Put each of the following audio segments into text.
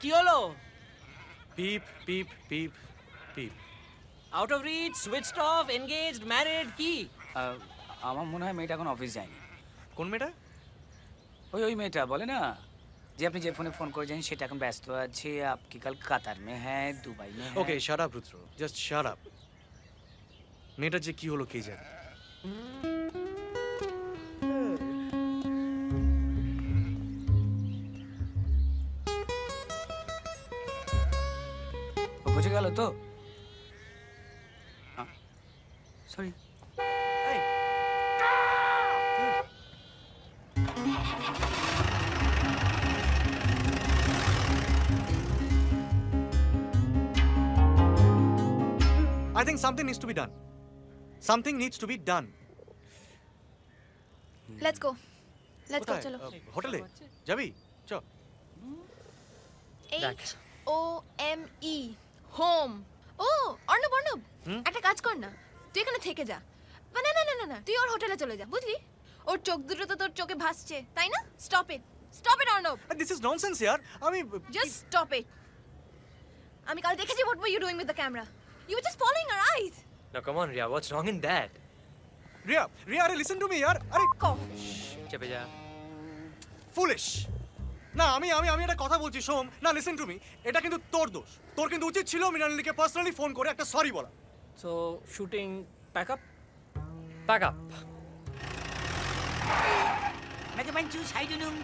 কি হলো? পিপ পিপ পিপ পিপ। Out of reach, switched off, engaged, married, কি? আমার মনে হয় মেয়েটা এখন অফিস যায়নি। কোন মেয়েটা? ওই মেয়েটা বলে না যে আপনি যে ফোনে ফোন করেছেন সেটা এখন ব্যস্ত আছে, আপকি কাল কাতার মে হ্যাঁ, দুবাই মে হ্যাঁ। ওকে শাট আপ রুদ্র, জাস্ট শাট আপ। মেয়েটার যে কি হলো কে জানে। ও বুঝে গেল তো? Sorry. I think something needs to be done. Something needs to be done. Let's go কোথায়? চলো। হোটেলে যাবি? চ। HOME home. ও অর্ণব অর্ণব, একটা কাজ কর না, তুই এখানে থেকে যা। না না না না না, তুই ওর হোটেলে চলে যা, বুঝলি? ওর চোখ দুটো তো তোর চোখে ভাসছে, তাই না? Stop it Arnab, This is nonsense yaar. আমি জাস্ট স্টপ ইট। আমি কাল দেখেছি what were you doing with the camera. You were just following our eyes. Now come on, Ria, what's wrong in that? Ria আরে listen to me yaar. আরে চেপে যা। foolish. না আমি আমি আমি একটা কথা বলছি সোম, না লিসেন টু মি। এটা কিন্তু তোর দোষ। তোর কিন্তু উচিত ছিল মৃণালিনীকে পার্সোনালি ফোন করে একটা সরি বলা। So shooting pack up? Pack up. মেজে মানচু সাইডে নুম।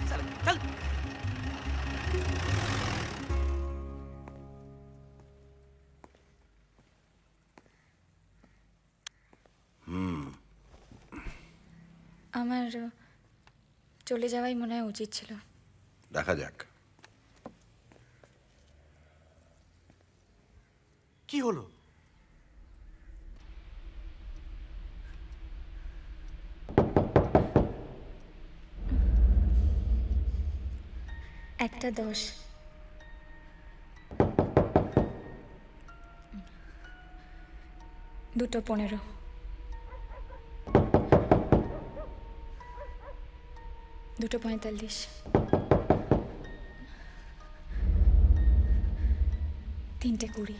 চল চল। আমার চলে যাওয়াই মনে হয় উচিত ছিল। দেখা যাক। কি হলো? একটা 10, দুটো 15, দুটো 45, তিনটে 20,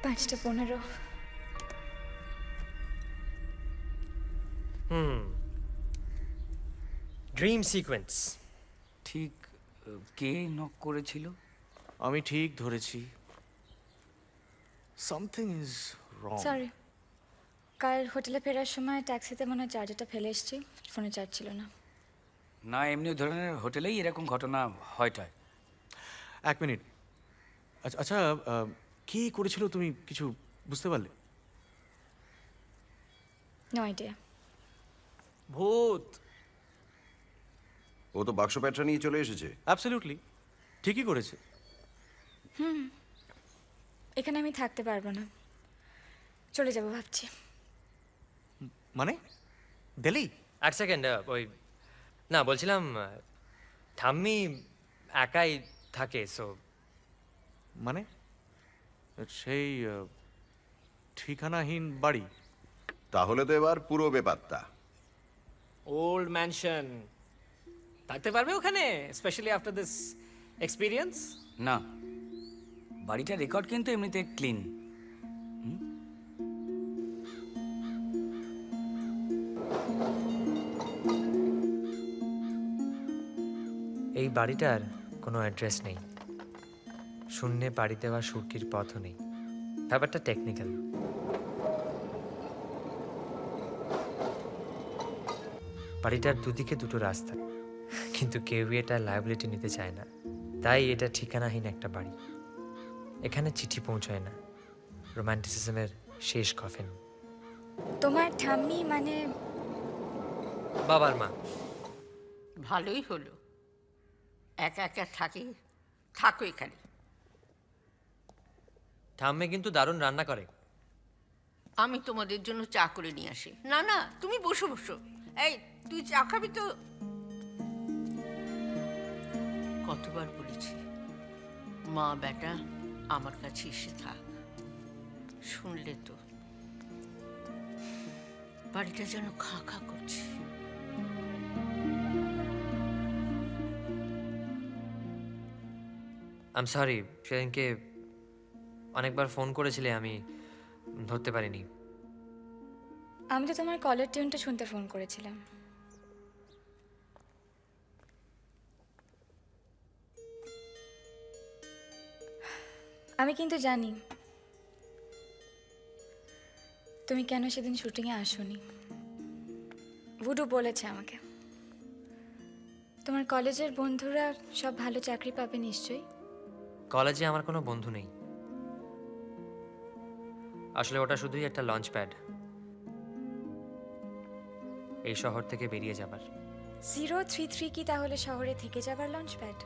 পাঁচটা 15। Dream sequence. ঠিক কে নক করেছিল? আমি ঠিক ধরেছি। Something is wrong. সরি, কাল হোটেলে ফেরার সময় ট্যাক্সিতে মনে হয় চার্জারটা ফেলে এসেছি, ফোনে চার্জ ছিল না। না এমনি ধরনের হোটেলেই এরকম ঘটনা হয়টায়। এক মিনিট। আচ্ছা আচ্ছা, কি করেছিল তুমি কিছু বুঝতে পারলে? No idea. ভূত। ও তো বাক্স প্যাটরা নিয়ে চলে এসেছে। অ্যাবসলিউটলি ঠিকই করেছে। এখানে আমি থাকতে পারবো না, চলে যাব ভাবছি। মানে দিল্লি? এক সেকেন্ড, ওই না বলছিলাম ঠাম্মি একাই থাকে, সো মানে সেই ঠিকানাহীন বাড়ি? তাহলে তো এবার পুরো বেপাত্তা। Old mansion. থাকতে পারবে ওখানে, স্পেশালি আফটার দিস এক্সপিরিয়েন্স? না, বাড়িটার রেকর্ড কিন্তু এমনিতে ক্লিন। এই বাড়িটার কোনো অ্যাড্রেস নেই, শূন্যে পাড়ি দেওয়া সুরকির পথও নেই। ব্যাপারটা টেকনিক্যাল। বাড়িটার দুদিকে দুটো রাস্তা, কিন্তু কেউই এটা লায়াবিলিটি নিতে চায় না, তাই এটা ঠিকানাহীন একটা বাড়ি। এখানে চিঠি পৌঁছায় না, রোম্যান্টিসিজমের শেষ কফিন। তোমার ঠাম্মি মানে? বাবার মা। ভালোই হলো, একা একা থাকি, থাকো এখানে। ঠাম্মে কিন্তু দারুণ রান্না করে। আমি তোমাদের জন্য চা করে নিয়ে আসি। না না, তুমি বসো বসো। এই তুই চা খাবি তো? কতবার বলেছি মা বেটা আমার কাছে এসে থাক, শুনলে তো? বাড়িটা যেন খা খা করছে। আই এম সরি, সেদিনকে অনেকবার ফোন করেছিলে, আমি ধরতে পারিনি। আমি তো তোমার কলার টিউনটা শুনতে ফোন করেছিলাম। আমি কিন্তু জানি তুমি কেন সেদিন শুটিংয়ে আসোনি। ভুডু বলেছে আমাকে। তোমার কলেজের বন্ধুরা সব ভালো চাকরি পাবে নিশ্চয়ই। কলেজে আমার কোনো বন্ধু নেই, আসলে ওটা শুধুই একটা লঞ্চ প্যাড এই শহর থেকে বেরিয়ে যাবার। 033 কি তাহলে শহরে থেকে যাবার লঞ্চ প্যাড?